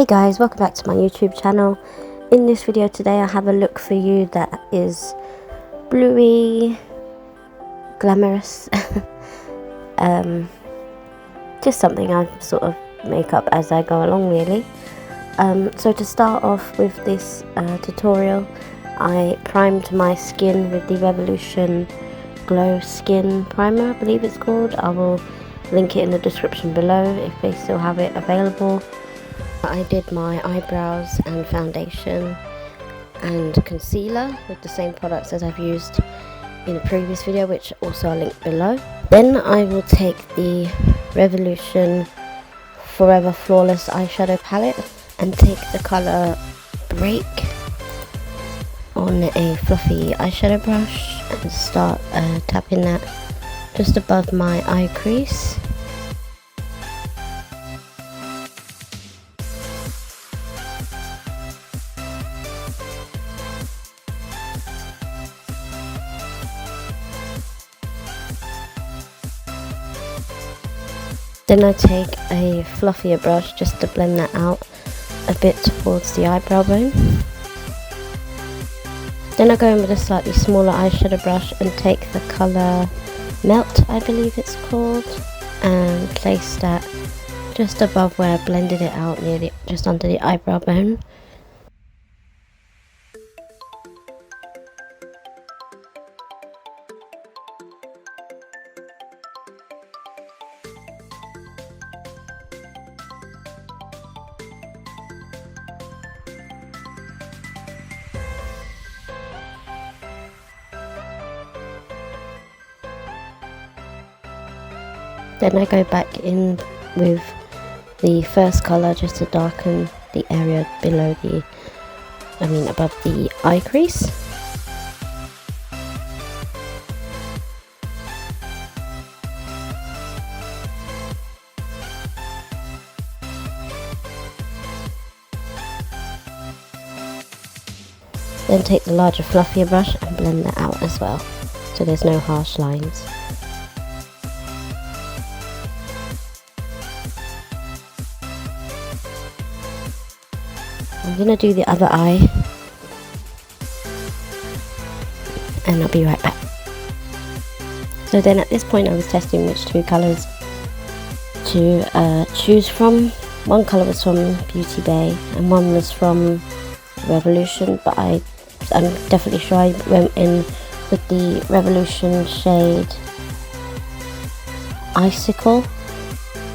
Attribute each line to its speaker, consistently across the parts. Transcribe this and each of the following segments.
Speaker 1: Hey guys, welcome back to my YouTube channel. In this video today I have a look for you that is bluey, glamorous. Just something I sort of make up as I go along really. So to start off with this tutorial, I primed my skin with the Revolution Glow Skin Primer, I believe it's called. I will link it in the description below if they still have it available. I did my eyebrows and foundation and concealer with the same products as I've used in a previous video, which also I'll link below. Then I will take the Revolution Forever Flawless eyeshadow palette and take the colour Break on a fluffy eyeshadow brush and start tapping that just above my eye crease. Then I take a fluffier brush just to blend that out a bit towards the eyebrow bone. Then I go in with a slightly smaller eyeshadow brush and take the colour Melt, I believe it's called, and place that just above where I blended it out, near just under the eyebrow bone. Then I go back in with the first colour just to darken the area below above the eye crease. Then take the larger fluffier brush and blend that out as well, so there's no harsh lines. I'm going to do the other eye and I'll be right back. So then at this point I was testing which two colours to choose from. One colour was from Beauty Bay and one was from Revolution, but I'm definitely sure I went in with the Revolution shade Icicle.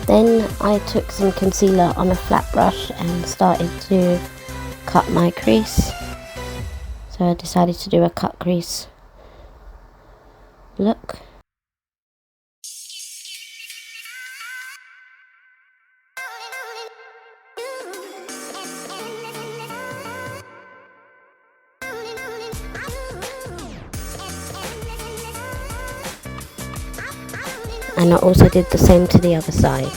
Speaker 1: Then I took some concealer on a flat brush and started to cut my crease. So I decided to do a cut crease look. And I also did the same to the other side.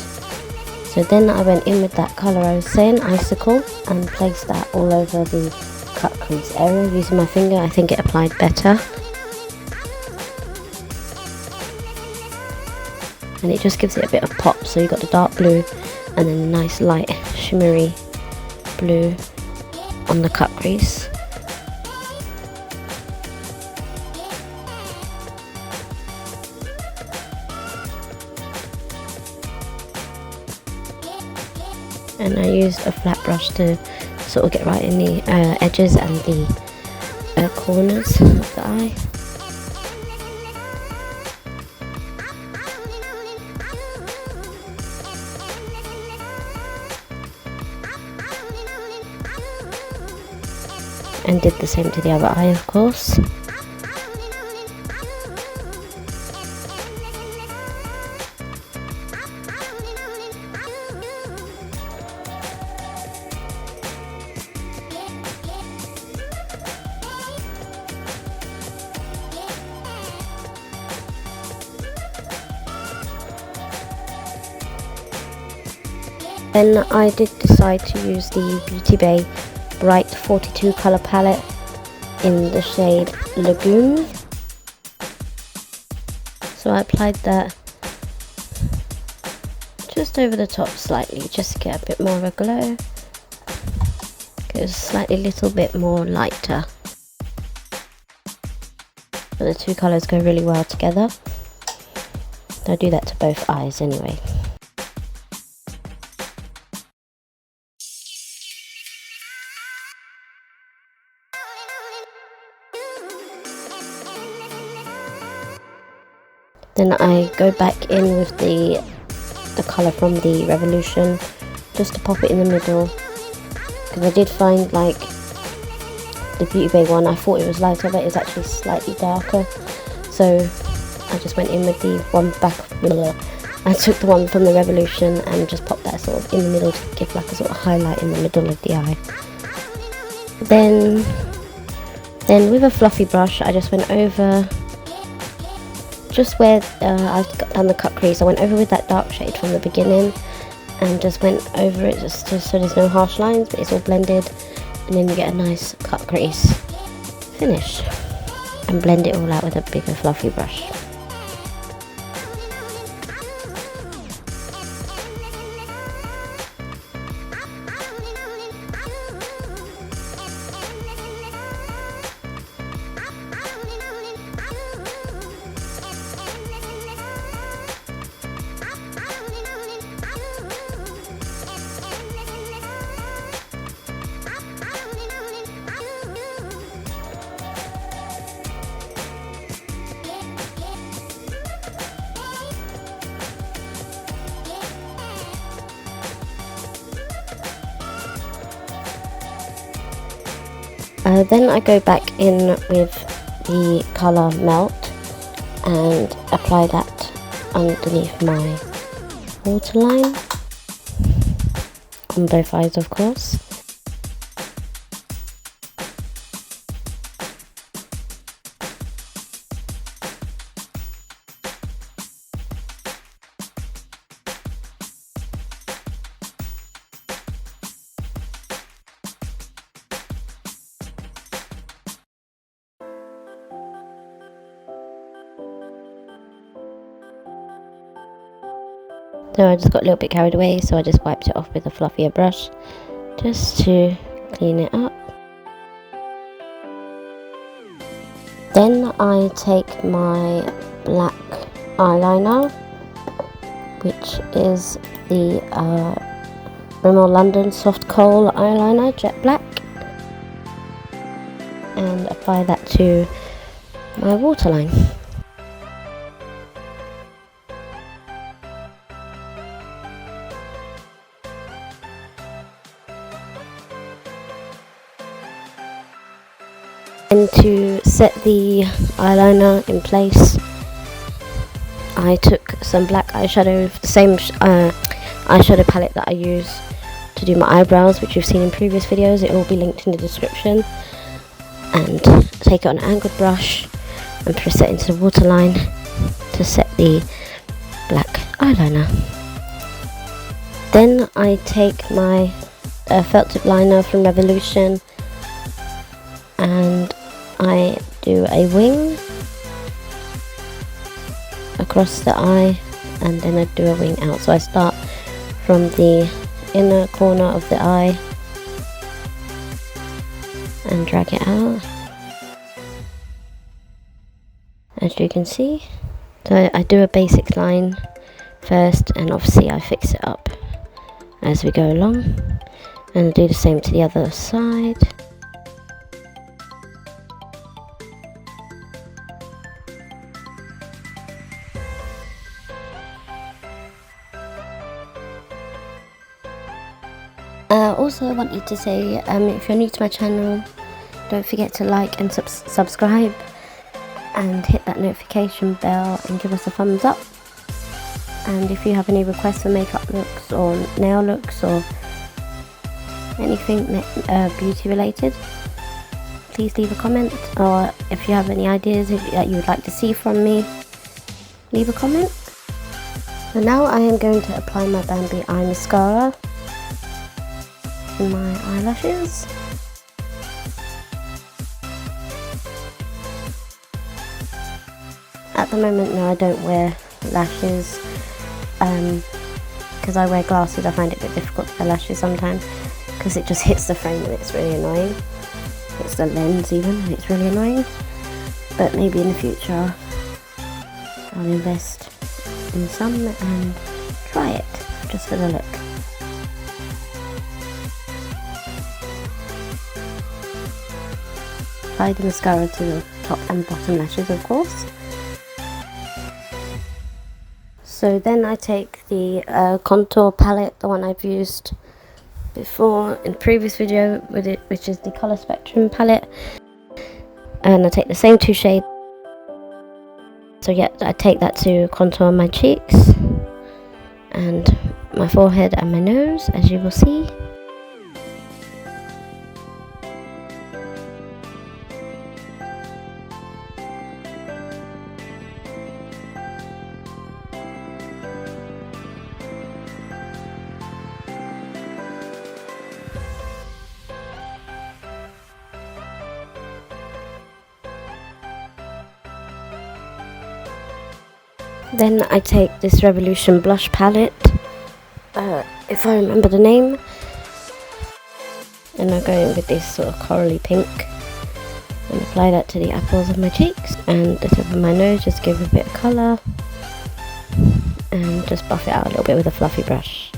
Speaker 1: So then I went in with that colour I was saying, Icicle, and placed that all over the cut crease area using my finger. I think it applied better. And it just gives it a bit of pop, so you've got the dark blue and then a nice light shimmery blue on the cut crease. And I used a flat brush to sort of get right in the edges and the corners of the eye. And did the same to the other eye, of course. Then I did decide to use the Beauty Bay Bright 42 colour palette in the shade Lagoon. So I applied that just over the top slightly, just to get a bit more of a glow. goes slightly little bit more lighter. But the two colours go really well together. I do that to both eyes anyway. Then I go back in with the colour from the Revolution, just to pop it in the middle, because I did find like the Beauty Bay one, I thought it was lighter but it's actually slightly darker, so I just went in with the one back. I took the one from the Revolution and just popped that sort of in the middle to give like a sort of highlight in the middle of the eye. Then with a fluffy brush I just went over just where I've done the cut crease. I went over with that dark shade from the beginning and just went over it just so there's no harsh lines, but it's all blended, and then you get a nice cut crease finish, and blend it all out with a bigger fluffy brush. Then I go back in with the colour Melt and apply that underneath my waterline, on both eyes of course. So I just got a little bit carried away, so I just wiped it off with a fluffier brush just to clean it up. Then I take my black eyeliner, which is the RIMMEL London Soft Khol eyeliner, jet black, and apply that to my waterline. And to set the eyeliner in place, I took some black eyeshadow, the same eyeshadow palette that I use to do my eyebrows, which you've seen in previous videos. It will be linked in the description. And take it on an angled brush and press it into the waterline to set the black eyeliner. Then I take my felt tip liner from Revolution and I do a wing across the eye, and then I do a wing out. So I start from the inner corner of the eye and drag it out, as you can see. So I do a basic line first, and obviously I fix it up as we go along, and I do the same to the other side. Also, I wanted to say, if you're new to my channel, don't forget to like and subscribe, and hit that notification bell and give us a thumbs up. And if you have any requests for makeup looks or nail looks or anything beauty related, please leave a comment. Or if you have any ideas that you would like to see from me, leave a comment. So now I am going to apply my Bambi eye mascara in my eyelashes. At the moment, no, I don't wear lashes because I wear glasses. I find it a bit difficult to wear lashes sometimes. because it just hits the frame and it's really annoying. Hits the lens even and it's really annoying. But maybe in the future I'll invest in some and try it just for the look. Apply the mascara to the top and bottom lashes, of course. So then I take the contour palette, the one I've used before in previous video with it, which is the Color Spectrum palette, and I take the same two shades. So yeah, I take that to contour my cheeks and my forehead and my nose, as you will see. Then I take this Revolution blush palette, if I remember the name, and I go in with this sort of corally pink and apply that to the apples of my cheeks and the tip of my nose, just give a bit of colour and just buff it out a little bit with a fluffy brush.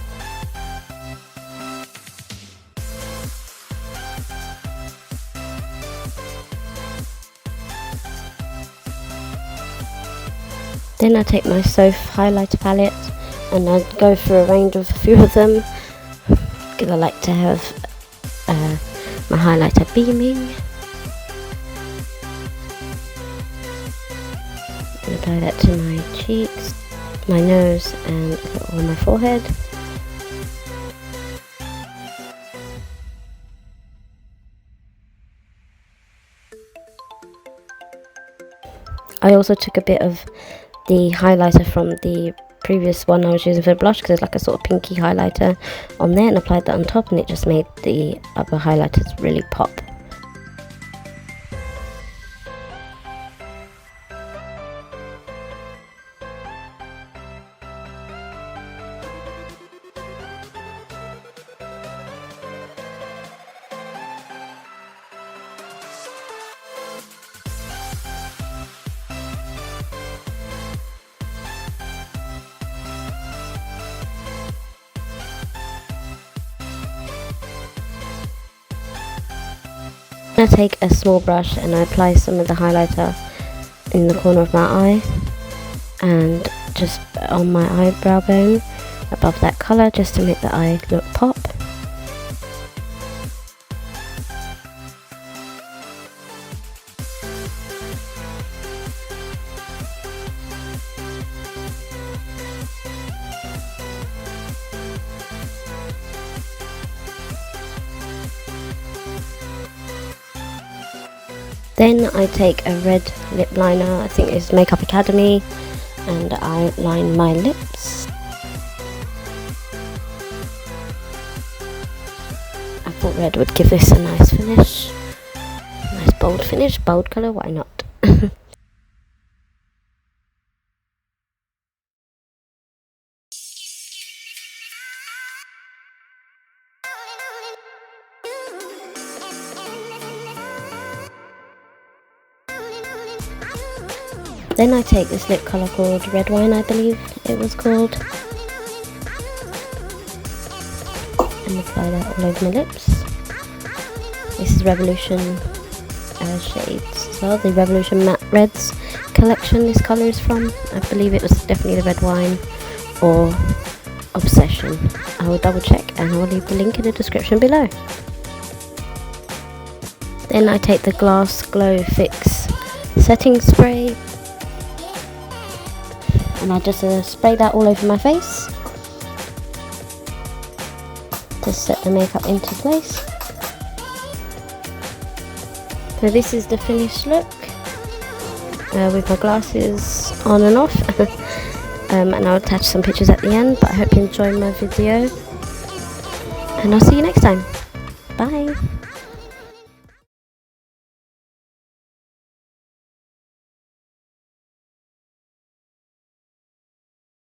Speaker 1: Then I take my Soph highlighter palette and I go through a range of a few of them because I like to have my highlighter beaming. And apply that to my cheeks, my nose and on my forehead. I also took a bit of the highlighter from the previous one I was using for blush, because it's like a sort of pinky highlighter on there, and applied that on top, and it just made the other highlighters really pop. I take a small brush and I apply some of the highlighter in the corner of my eye and just on my eyebrow bone above that colour, just to make the eye look pop. Then I take a red lip liner, I think it's Makeup Academy, and I line my lips. I thought red would give this a nice finish. Nice bold finish, bold colour, why not? Then I take this lip colour called Red Wine, I believe it was called, and apply that all over my lips. This is Revolution shades as well, the Revolution Matte Reds collection this colour is from. I believe it was definitely the Red Wine or Obsession. I will double check and I will leave the link in the description below. Then I take the Glass Glow Fix setting spray and I just spray that all over my face to set the makeup into place. So this is the finished look with my glasses on and off. And I'll attach some pictures at the end, but I hope you enjoyed my video and I'll see you next time. Bye!